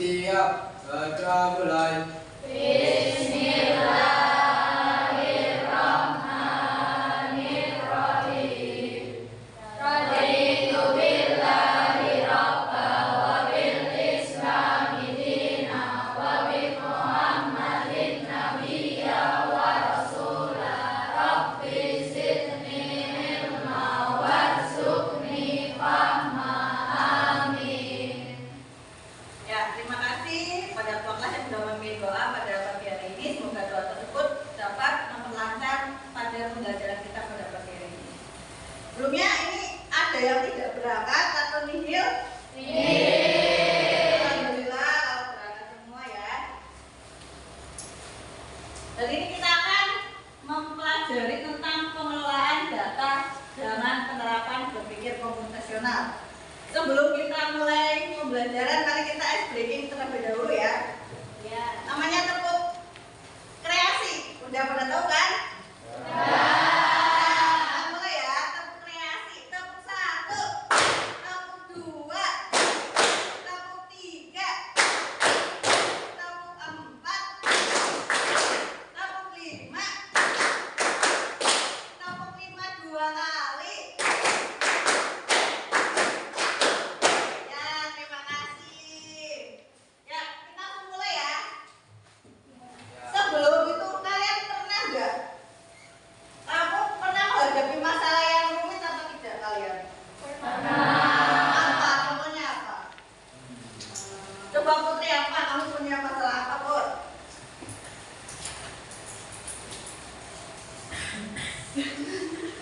Siap, baca mulai. Bismillahirrahmanirrahim. Raditu billahi rabba wa bil islami dina wa bi Muhammadin nabiyya wa rasula. Rabbi zidni ilma warzuqni fahma. Amin. Ya, terima kasih pada tuan kelas yang sudah memimpin doa pada pagi hari ini. Semoga doa tersebut dapat memperlancar pada pembelajaran kita pada pagi hari ini. Sebelumnya ini ada yang tidak berangkat atau nihil? Alhamdulillah kalau berangkat semua ya. Hari ini kita akan mempelajari tentang pengelolaan data dengan penerapan berpikir komputasional. Sebelum kita mulai pembelajaran, mari kita ice breaking terlebih dahulu ya. Ya, namanya tepuk kreasi. Udah pada tahu kan? Nah, mulai ya. Tepuk kreasi. Tepuk 1, tepuk 2, tepuk 3, tepuk 4, tepuk 5, tepuk 5 2 kali. Ya, terima kasih. Ya, kita langsung mulai ya. Sebelum itu kalian pernah nggak? Kamu pernah menghadapi masalah yang rumit atau tidak kalian? Apa? Contohnya apa? Coba Putri, apa? Kamu punya masalah apa, Put?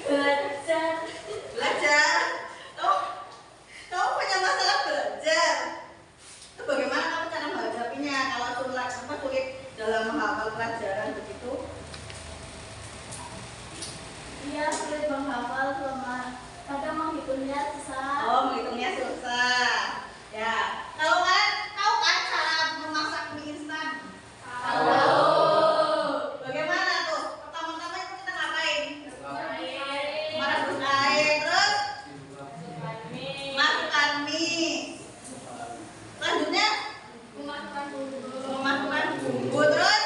Belajar. Kamu punya masalah belajar. Itu bagaimana kamu cara menghadapinya kalau sulit dalam menghafal pelajaran begitu? Iya, sulit menghafal selama kadang menghitungnya susah. Oh, menghitungnya susah. Ya, kalau kalian tahu kan cara memasak mie instan? Bagaimana tuh? Pertama-tama itu kita ngapain? Merebus air, terus masukkan mie. Selanjutnya memasukkan bumbu, terus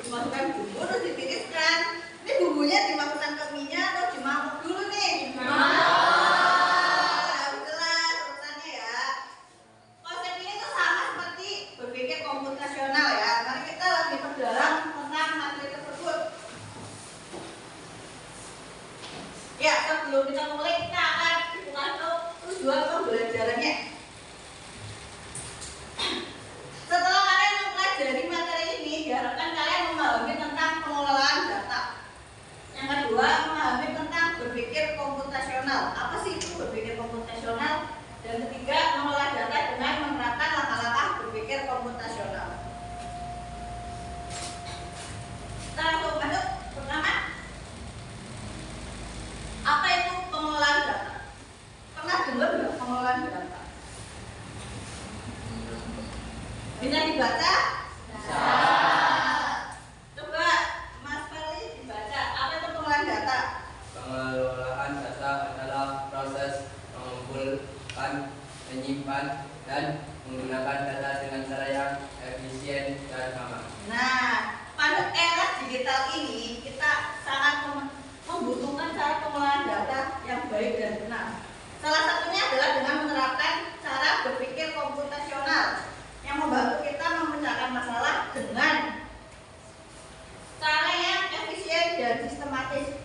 dimasukkan bumbu, terus ditiriskan. Ini bumbunya dimasukkan ke mie-nya atau dimangkuk dulu nih? Jelas urusannya ya. Konsep ini tuh sama seperti berpikir komputasional ya. Mari kita lebih perdalam tentang materi tersebut. Ya, sebelum kita mulai kita akan buka tujuan pembelajarannya. Setelah kalian mempelajari materi ini, diharapkan kalian memahami tentang pengelolaan data. Yang kedua, memahami tentang berpikir komputasional. Apa sih itu berpikir komputasional? Dan ketiga, mengelola data dengan menerapkan langkah-langkah berpikir komputasional. Kita langsung masuk. Pertama, apa itu pengelolaan data? Pernah dengar nggak pengelolaan data? Bisa dibaca? Coba Mas Feli dibaca. Apa itu pengelolaan data? Pengelolaan data adalah proses mengumpulkan, menyimpan, dan menggunakan data dengan cara yang efisien dan aman. Nah, pada era digital ini kita sangat membutuhkan cara pengelolaan data yang baik dan benar. Salah satunya adalah dengan menerapkan cara berpikir komputasional yang membantu kita memecahkan masalah dengan cara yang efisien dan sistematis.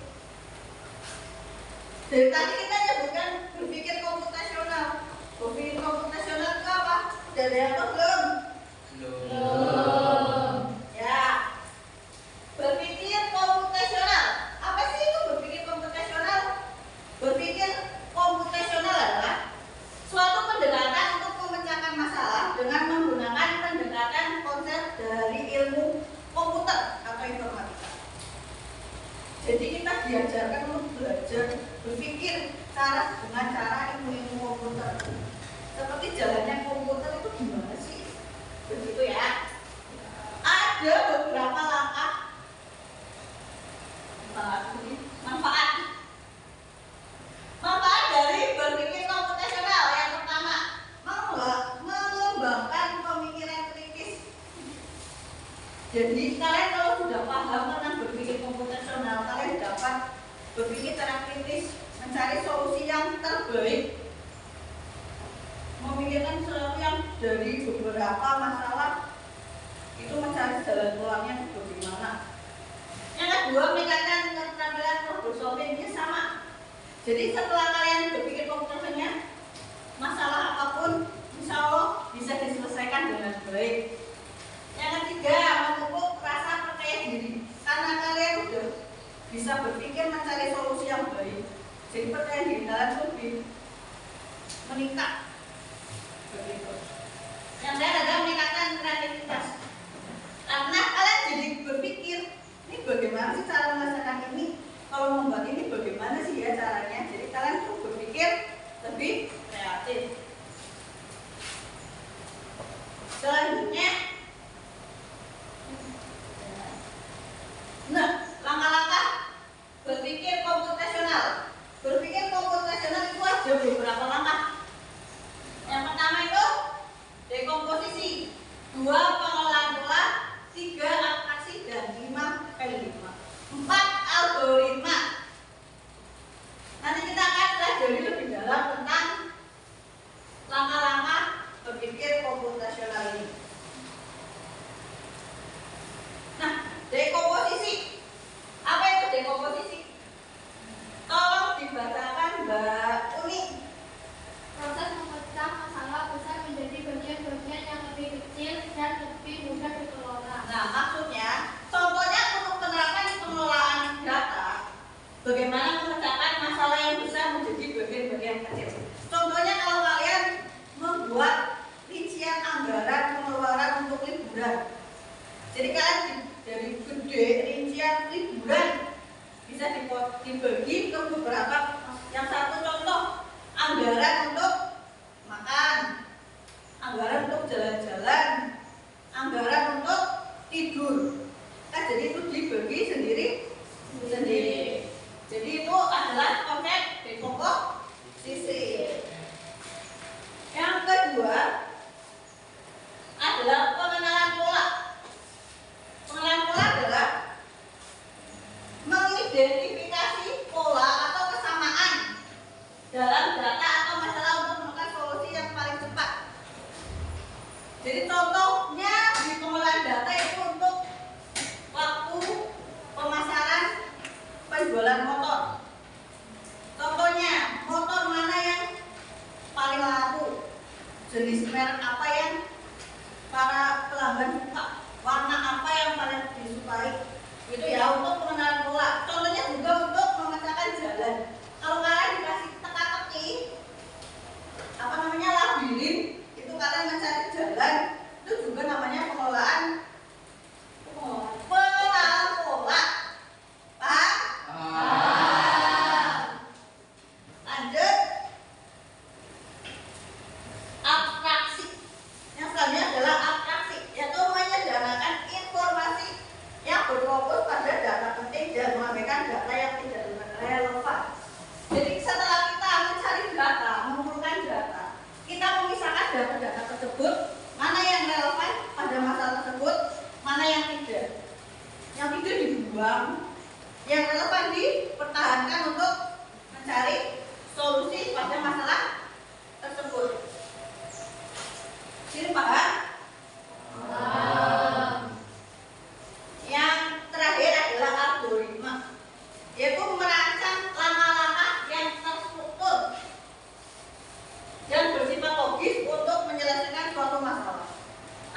Dari tadi kita nyebutkan berpikir komputasional. Berpikir komputasional itu apa? Udah ada yang tahu belum? Ya. Berpikir komputasional. Apa sih itu berpikir komputasional? Berpikir komputasional adalah suatu pendekatan untuk memecahkan masalah dengan menggunakan pendekatan konsep dari ilmu komputer atau informatika. Jadi kita diajarkan untuk belajar berpikir dengan cara ilmu komputer. Seperti jalannya komputer itu gimana sih? Begitu ya. Ada beberapa langkah manfaat dari berpikir komputasional. Yang pertama, Jadi kalian kalau sudah paham tentang berpikir komputasional, kalian dapat berpikir secara kritis, mencari solusi yang terbaik, memikirkan sesuatu yang dari beberapa masalah itu mencari jalan keluarnya bagaimana. Yang kedua, meningkatkan keterampilan problem solving-nya sama. Jadi setelah kalian berpikir komputasionalnya, masalah apapun insya Allah bisa diselesaikan dengan baik. Yang ketiga, memupuk rasa percaya diri, karena kalian sudah bisa berpikir mencari solusi yang baik. Jadi percaya diri kalian lebih meningkat. Begitu. Yang ketiga adalah meningkatkan kreativitas, karena kalian jadi berpikir, ini bagaimana sih cara menyelesaikan ini? Kalau membuat ini bagaimana sih ya caranya? Jadi kalian tuh berpikir lebih kreatif. Selanjutnya, nah, langkah-langkah berpikir komputasional. Berpikir komputasional itu ada beberapa langkah. Yang pertama itu dekomposisi, 2 pengelolaan pola, 3 abstraksi, dan 5 L5. 4 algoritma. Nanti kita akan pelajari lebih dalam tentang langkah-langkah berpikir komputasional ini. Nah, dekomposisi. Apa itu dekomposisi? Tolong dibacakan Mbak Uni. Proses memecah masalah besar menjadi bagian-bagian yang lebih kecil dan lebih mudah dikelola. Nah, maksudnya, contohnya untuk penerapan pengelolaan data, bagaimana memecahkan masalah yang besar menjadi bagian-bagian kecil. Contohnya kalau kalian membuat rincian anggaran pengeluaran untuk liburan. Jadi kalian dari gede rincian liburan bisa dibagi ke beberapa. Yang satu contoh anggaran untuk makan, anggaran untuk jalan-jalan, anggaran untuk tidur. Kan jadi itu dibagi sendiri. Jadi itu adalah konsep dekomposisi. Yang kedua adalah pengenalan pola. Pengenalan pola adalah mengidentifikasi pola atau kesamaan dalam data atau masalah untuk menemukan solusi yang paling cepat. Jadi contohnya di pengelolaan data itu untuk waktu pemasaran penjualan motor. Contohnya motor mana yang paling laku, jenis merek apa yang para pelanggan suka, warna apa yang paling disukai. Itu ya untuk pengenalan pola. Contohnya juga untuk memecahkan jalan. Kalau kalian dikasih teka-teki labirin, itu kalian mencari jalan, itu juga namanya pengelolaan pola. Paham? Lanjut. Abstraksi. Yang selanjutnya adalah abstraksi, yaitu menyederhanakan informasi yang berfokus pada data penting dan mengabaikan data yang tidak relevan. Jadi setelah kita mencari data, mengumpulkan data, kita memisahkan data-data tersebut, mana yang relevan pada masalah tersebut, mana yang tidak. Yang tidak dibuang, yang relevan dipertahankan untuk mencari solusi pada masalah tersebut. Ini paham? Yang terakhir adalah algoritma, yaitu merancang langkah-langkah yang terstruktur dan bersifat logis untuk menyelesaikan suatu masalah.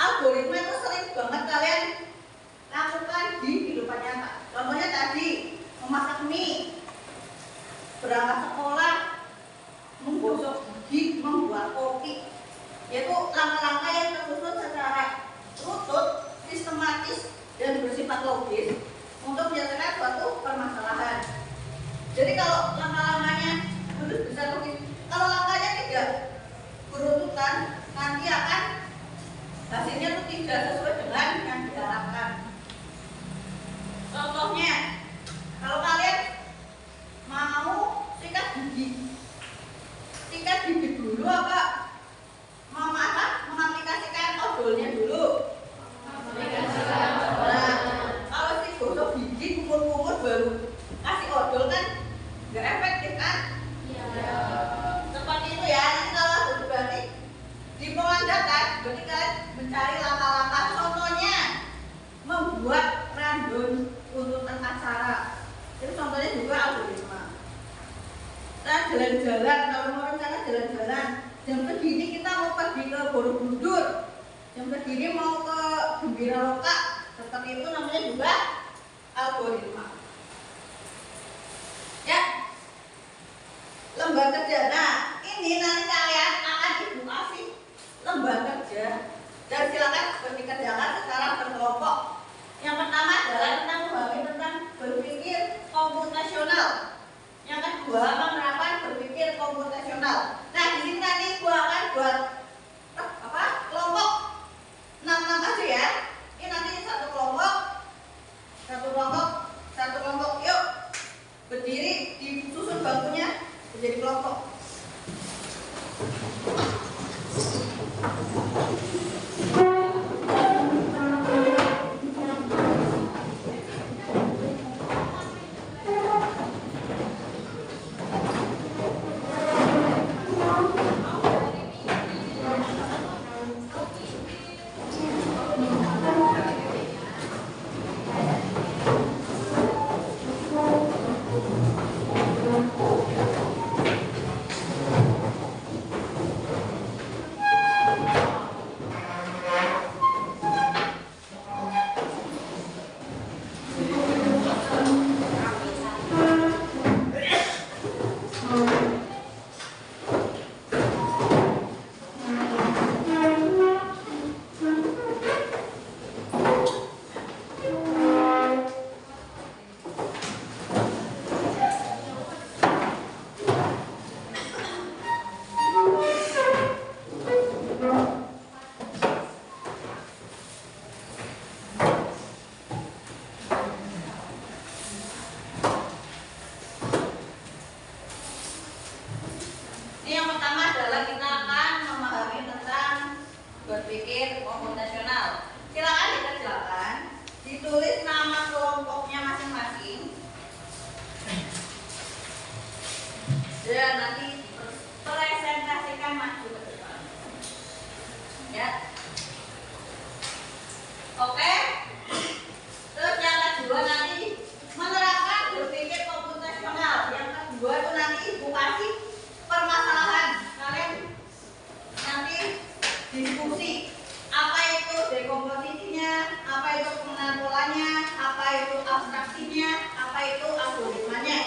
Algoritma itu sering banget kalian lakukan di kehidupan nyata. Contohnya tadi memasak mie, berangkat sekolah, menggosok gigi, membuat kopi. Yaitu langkah-langkah yang tersusun secara runtut, sistematis, dan bersifat logis untuk menyelesaikan suatu permasalahan. Jadi kalau langkah-langkahnya harus bisa logis, kalau langkahnya tidak berurutan, nanti akan hasilnya itu tidak sesuai dengan yang diharapkan. Contohnya, kalau kalian mau sikat gigi dulu apa? Mengaplikasikan odolnya dulu. jalan-jalan, kalau mau rencana jalan-jalan. Jam segini kita mau pergi ke Borobudur, jam segini mau ke Gembira Loka. Seperti itu namanya juga algoritma. Ya, lembar kerja. Nah, ini nanti kalian akan ibu kasih lembar kerja dan silakan dikerjakan secara berkelompok. Yang pertama adalah tentang memahami tentang berpikir komputasional. Yang kedua penerapan berpikir komputasional. Nah, di sini nanti gua akan buat kelompok 6 aja ya. Ini nanti satu kelompok. Yuk berdiri, disusun bangkunya menjadi kelompok. Berpikir komputasional. Silakan dikerjakan, ditulis nama kelompoknya masing-masing, dan nanti presentasikan maju ke depan. Ya, oke. Terus yang kedua nanti menerapkan berpikir komputasional. Yang kedua itu nanti ibu kasih permasalahan, kalian nanti diskusi apa itu dekomposisinya, apa itu pengenalan polanya, apa itu abstraksinya, apa itu algoritmanya.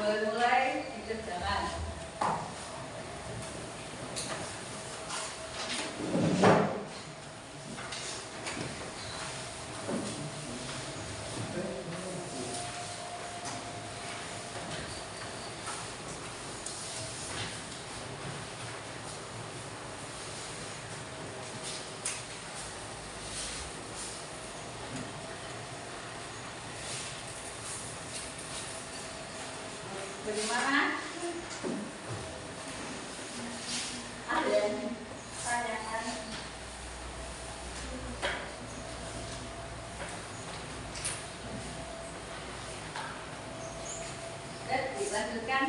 Mulai dikerjakan. Bagaimana? Ada pertanyaan? Dan dilanjutkan.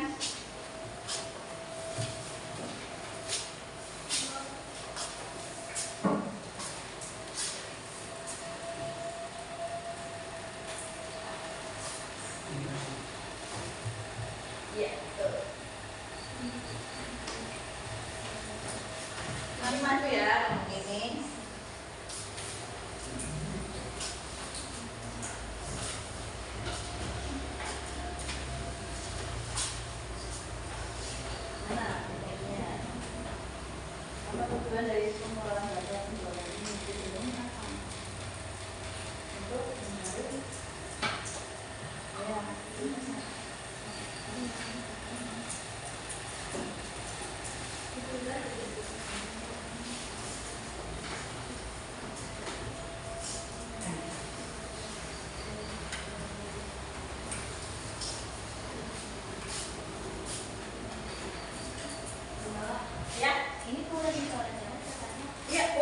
Iya, betul. Nanti maju ya, ini. tujuan dari pengelolaan data penjualan ini tujuannya apa? Untuk menarik ya, ya, Ini kalau di soalnya katanya ya.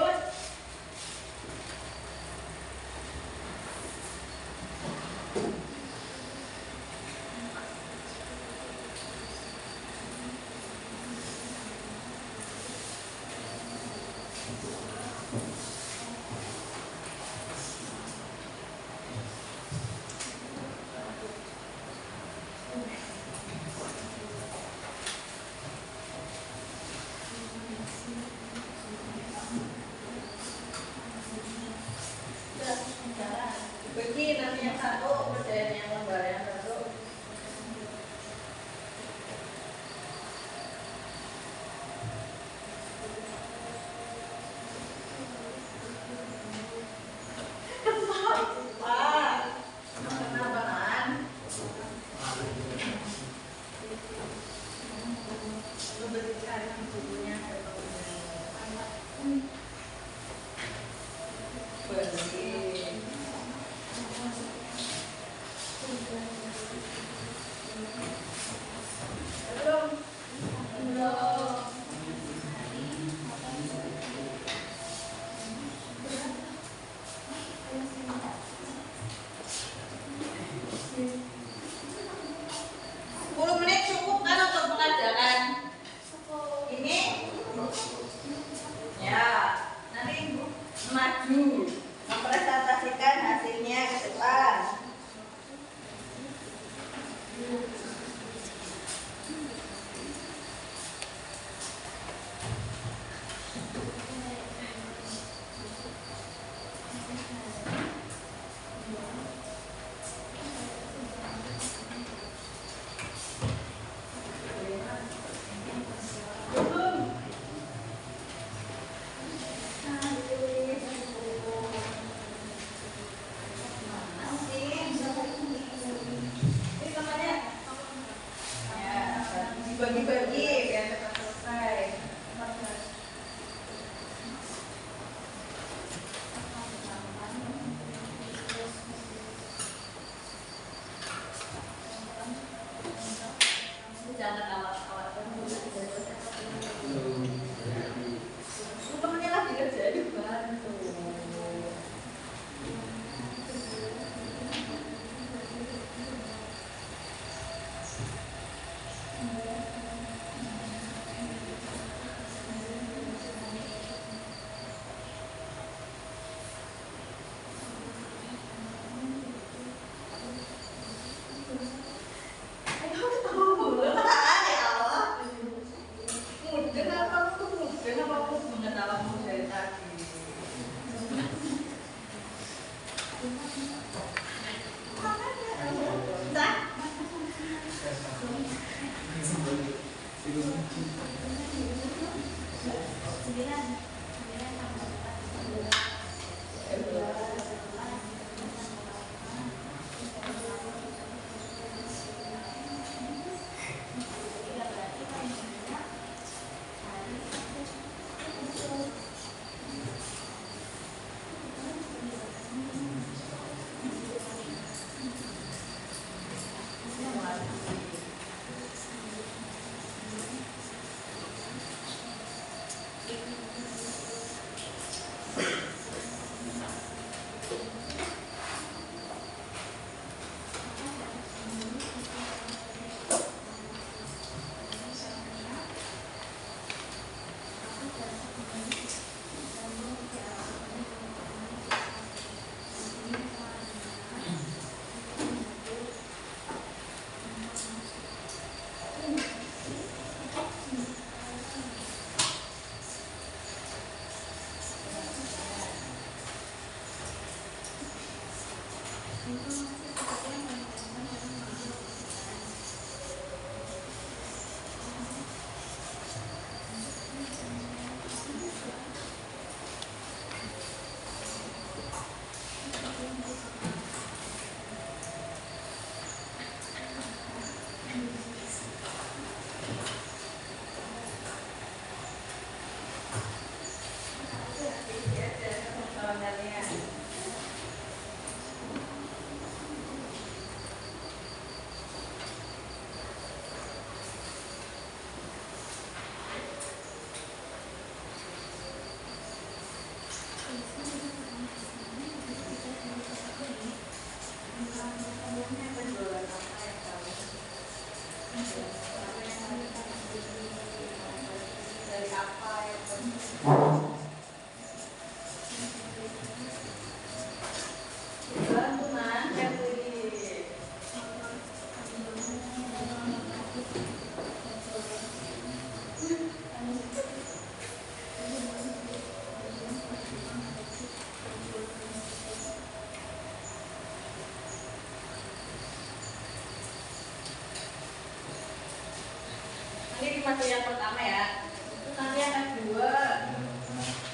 Ini masih yang pertama ya. Terus nanti yang kedua,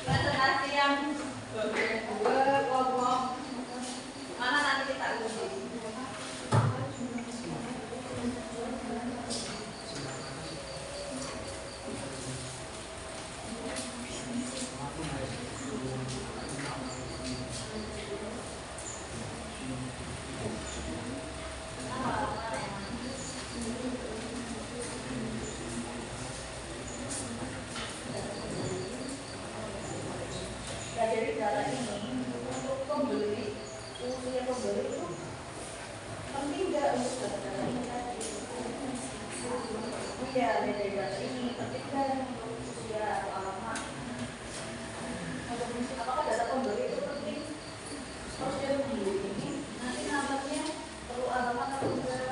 presentasi yang kedua, kelompok mana nanti kita uji. Jadi data ini untuk pembeli, usia pembeli itu penting nggak untuk data ini tadi? Iya, dari data ini penting nggak untuk usia alamat? Apakah data pembeli itu penting? Kalau dia pembeli ini nanti namanya perlu alamat atau enggak?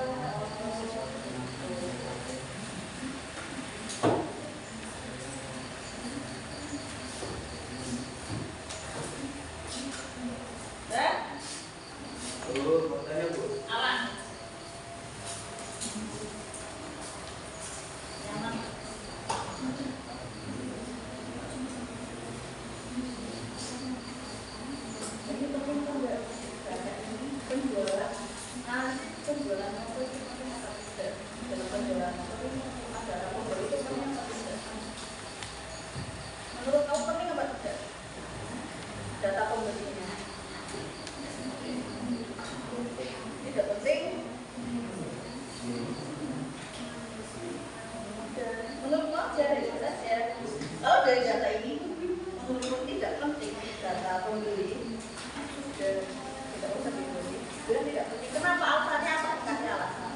Fotonya Bu. Apa? Yang mana? Ini penting kan enggak? Ini penjualan. Nah, penjualan motor itu penting apa tidak? Dalam penjualan motor ini ada pembeli itu penting apa tidak? Menurut kamu penting apa tidak? Data pembelinya. Tidak penting. Menurutmu dari data saja. Kalau dari data ini menurutmu tidak penting data pembeli sudah tidak usah dibeli. Sudah tidak penting. Kenapa alasannya apa? Kasih alasan.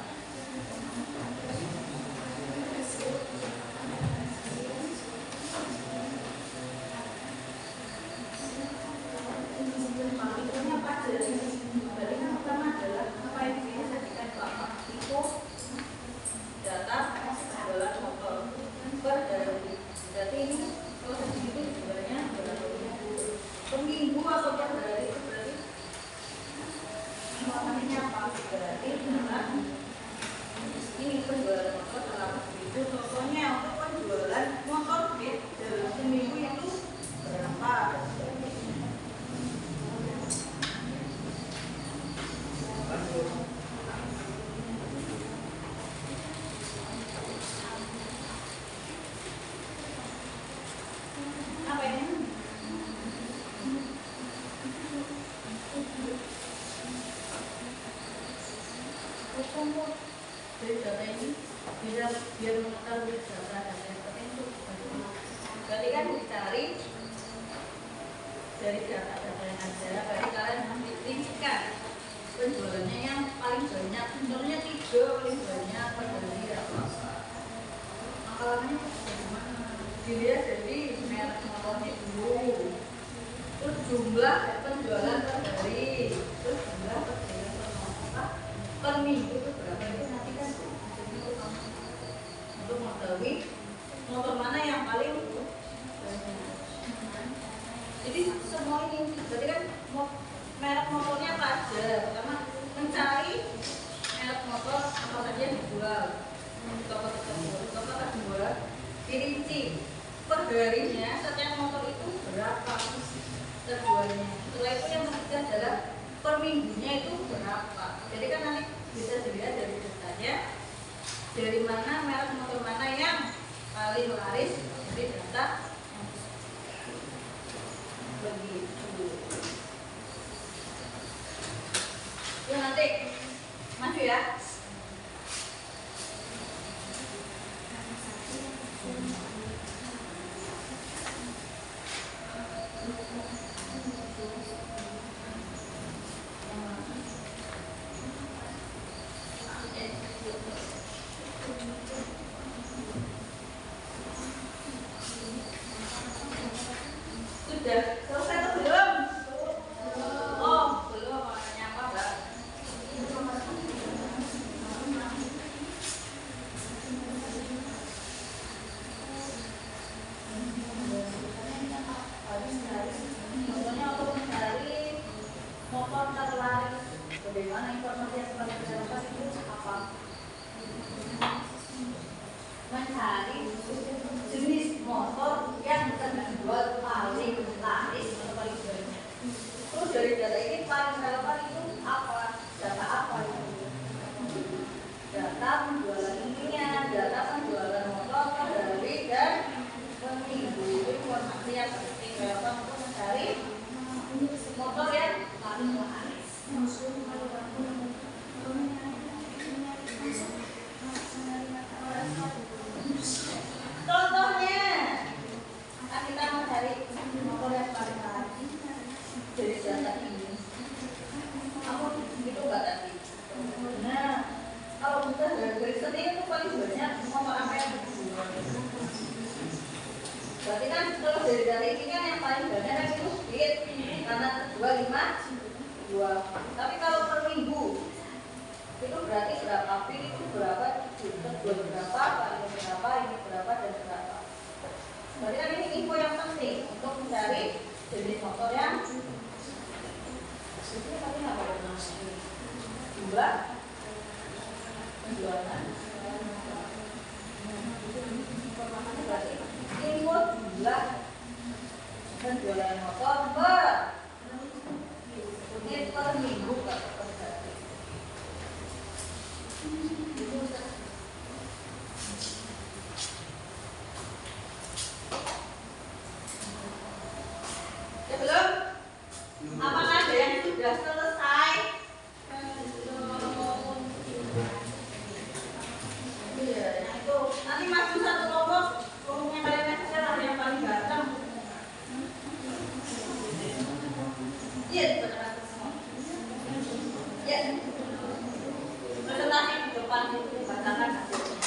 Maksudnya apa aja? Dari yang pertama adalah apa yang dijadikan Bapak itu data penjualan motor per hari. Berarti ini kalau segitu sebenarnya berapa per minggu atau per hari itu berarti maknanya apa? Berarti data ini penjualan motor selama seminggu. Contohnya untuk penjualan motor dalam seminggu itu berapa? Apa ini? Dari data ini biar mengetahui data yang penting itu berarti kan dicari dari data-data yang ada. Berarti kalian memilihkan penjualannya yang paling banyak, contohnya 3 paling banyak per hari apa? Anggarannya bagaimana? Dilihat dari merek motornya dulu, terus jumlah penjualan per hari, terus jumlah penjualan per minggu itu berapa? Itu nanti kan untuk mengetahui motor mana yang paling banyak. Jadi semua ini berarti kan merek motornya apa aja? Pertama mencari merek motor apa saja yang dijual di toko tersebut. Toko kedua dirinci per harinya setiap motor itu berapa terjualnya. Setelah itu yang ketiga adalah per minggunya itu berapa. Jadi kan nanti bisa dilihat dari datanya dari mana merek motor mana yang paling laris dari data begitu. Ya nanti maju ya. berarti itu paling banyak motor apa yang berjualan? Berarti kan kalau dari ini kan yang paling banyak kan itu Beat karena terjual 5 tapi kalau per minggu itu berarti berapa Beat itu berapa terjual berapa, paling berapa, ini berapa dan berapa. Berarti kan ini info yang penting untuk mencari jenis motor yang ini tadi apa jumlah penjualan berarti info jumlah penjualan motor per unit per minggu per hari. Ya belum? Apakah ada yang sudah selesai? Iya, itu nanti masuk satu kelompok kalian saja lah yang paling ganteng. Iya, benar semua. Ya, presentasi di depan itu dibacakan hasilnya.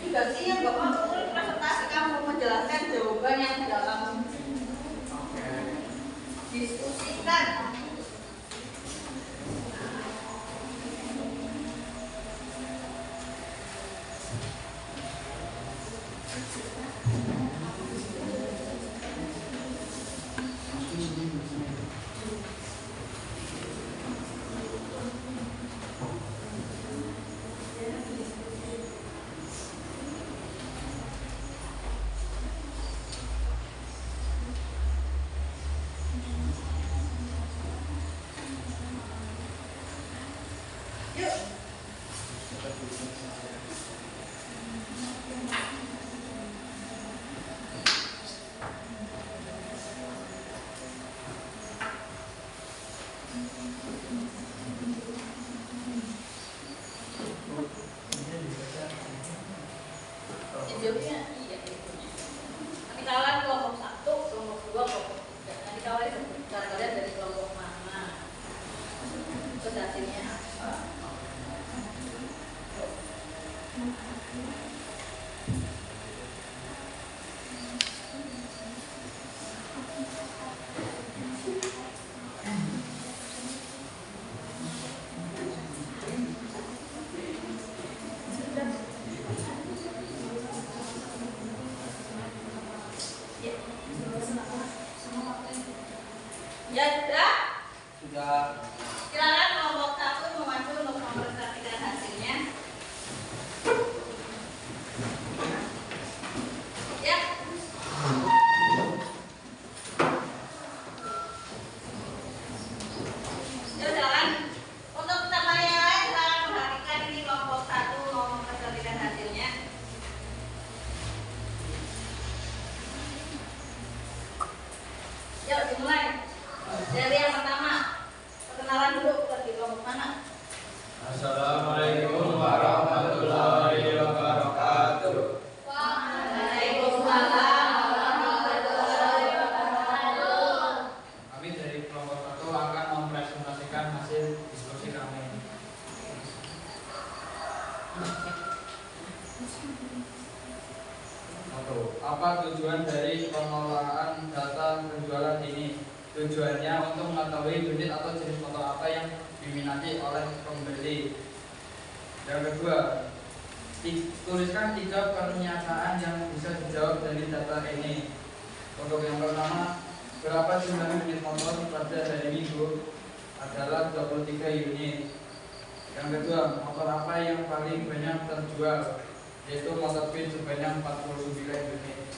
Tugasnya Bapak tulis presentasi kamu menjelaskan jawaban yang sudah kamu diskusikan. Jawabnya iya. Nanti kalian kelompok 1, kelompok 2, kelompok 3. Nanti kalian sebutkan kalian dari kelompok mana. Terus hasilnya apa? Ya sudah? Sudah. Silakan kelompok 1 memacu untuk mempresentasikan hasilnya. Ya. Ya silakan. Untuk teman yang lain silakan perhatikan ini kelompok 1 mau mempresentasikan hasilnya. Yuk dimulai. Dari yang pertama, perkenalan dulu di kelompok mana? Assalamualaikum warahmatullahi wabarakatuh. Waalaikumsalam warahmatullahi wabarakatuh. Kami dari kelompok 1 akan mempresentasikan hasil diskusi kami. Apa tujuan dari pengelolaan data penjualan ini? Tujuannya untuk mengetahui unit atau jenis motor apa yang diminati oleh pembeli. Yang kedua, tuliskan 3 pernyataan yang bisa dijawab dari data ini. Untuk yang pertama, berapa jumlah unit motor pada hari Minggu? Adalah 23 unit. Yang kedua, motor apa yang paling banyak terjual? Yaitu motor Beat sebanyak 49 unit.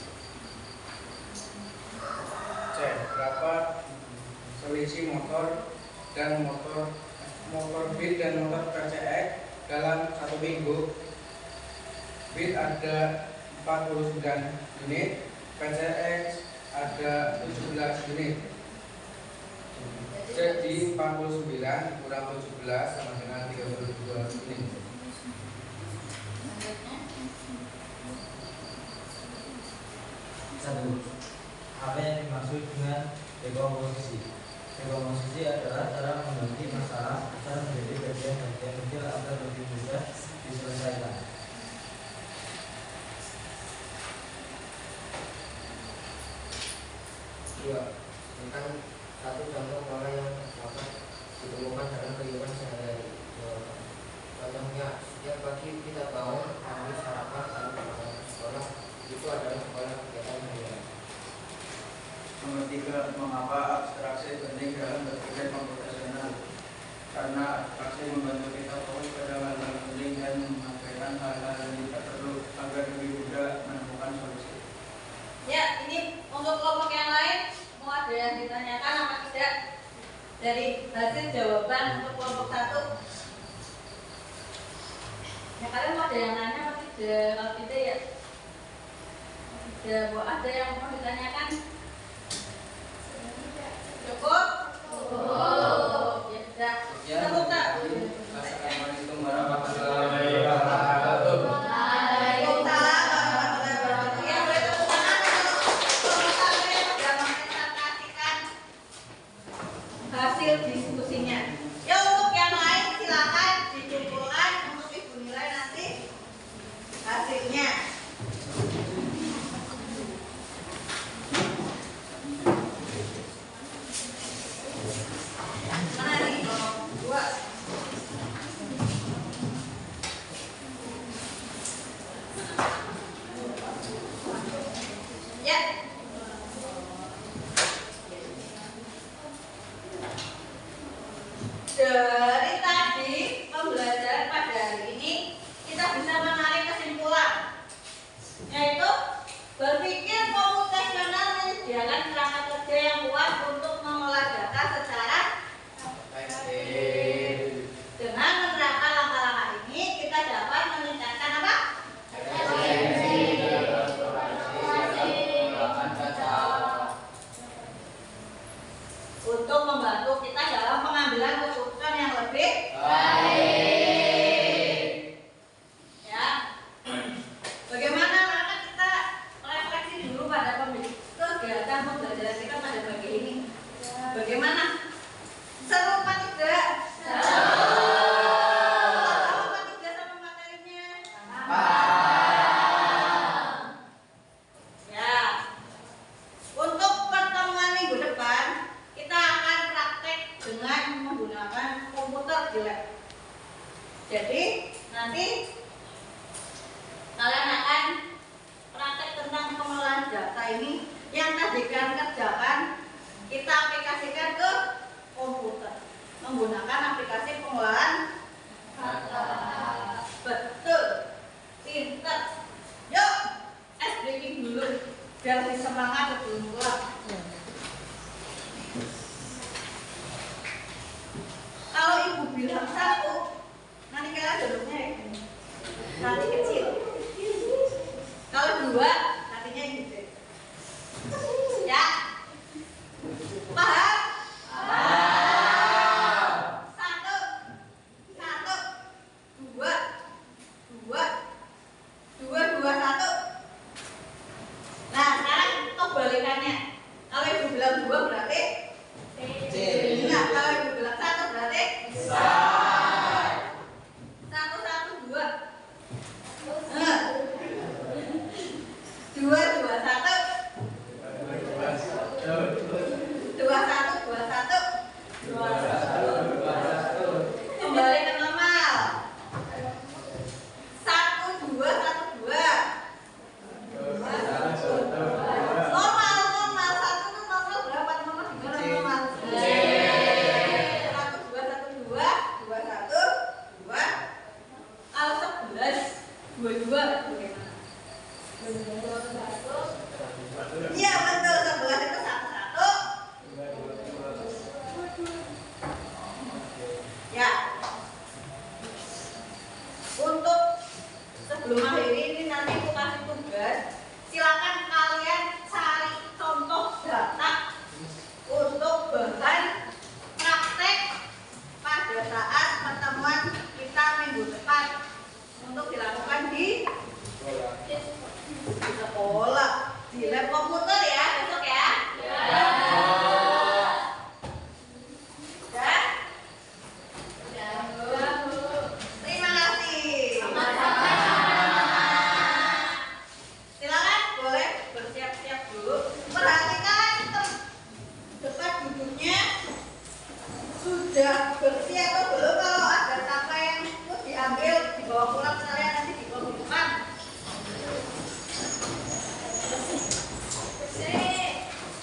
C. Berapa selisih motor dan motor Beat dan motor PCX dalam 1 minggu? Beat ada 49 unit, PCX ada 17 unit. Jadi 49 kurang 17 sama dengan 32 unit. Satu, apa yang dimaksud dengan dekomposisi? Dekomposisi adalah cara membagi masalah hasil jawaban untuk kelompok 1. Ya kalian mau ada yang nanya apa tidak? Kalau tidak ya tidak. Mau ada yang mau ditanyakan? Cukup? Ya sudah. Tepuk tangan. Assalamualaikum warahmatullahi wabarakatuh. Waalaikumsalam warahmatullahi wabarakatuh. Ya boleh tepuk tangan kalau sampai sudah mempresentasikan hasil diskusinya. Ya untuk yang lain silakan dikumpulkan untuk ibu nilai nanti hasilnya. Mana nih? Dua. Ya. Dari tadi pembelajaran pada hari ini kita bisa menarik kesimpulan, yaitu berpikir komputasional menyediakan perangkat kerja yang kuat untuk mengolah data secara dengan menerapkan langkah-langkah ini kita dapat meningkatkan apa? Untuk membantu kita dalam pengambilan keputusan yang lebih baik. Ya. Bagaimana karena kita refleksi dulu pada kegiatan pembelajaran kita pada pagi ini. Bagaimana? Seru apa tidak? Apa tidak sama materinya? Ya. Untuk pertemuan minggu depan kita akan praktek dengan menggunakan komputer di lab. Jadi nanti kalian akan praktek tentang pengolahan data ini yang tadi kalian kerjakan kita aplikasikan ke komputer menggunakan aplikasi pengolahan data. Betul, pinter. Yuk, ice breaking dulu biar lebih semangat sebelum pulang. Kalau ibu bilang 1, nanti kalian duduknya ya gini. Nanti kecil. Kalau 2, nantinya yang gede. Ya. Paham? Paham. 1, 2, 1. Nah, sekarang kebalikannya. Kalau ibu bilang 2 berarti kecil. Nah, kalau ibu bilang 1 berarti besar. 1, 2. 2, 1. 21. Kembali ke normal. 1, 2, 1, 2. Normal. 1 itu normal berapa? Normal gimana normal? 1, 2, 1, 2. 21, 2. Kalau 11, 22 bagaimana? Iya betul, 11 itu 1. Ya. Untuk sebelum akhiri ini nanti aku kasih tugas. Silakan kalian cari contoh data untuk bahan praktek pada saat pertemuan kita minggu depan untuk dilakukan di sekolah, di lab komputer ya besok ya. Terima kasih. Silakan boleh bersiap-siap dulu. Perhatikan tempat duduknya sudah bersih atau belum. Kalau ada sampah yang terus diambil dibawa pulang sekalian nanti di kolong depan.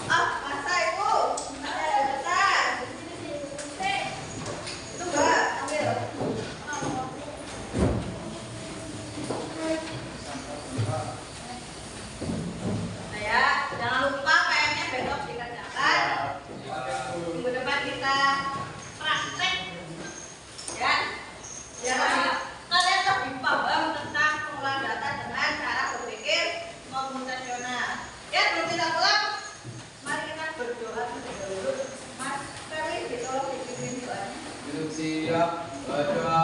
Masa ibu ada besar. Itu mbak ambil. Nah ya, jangan lupa PR-nya besok dikerjakan. Minggu depan kita berdoa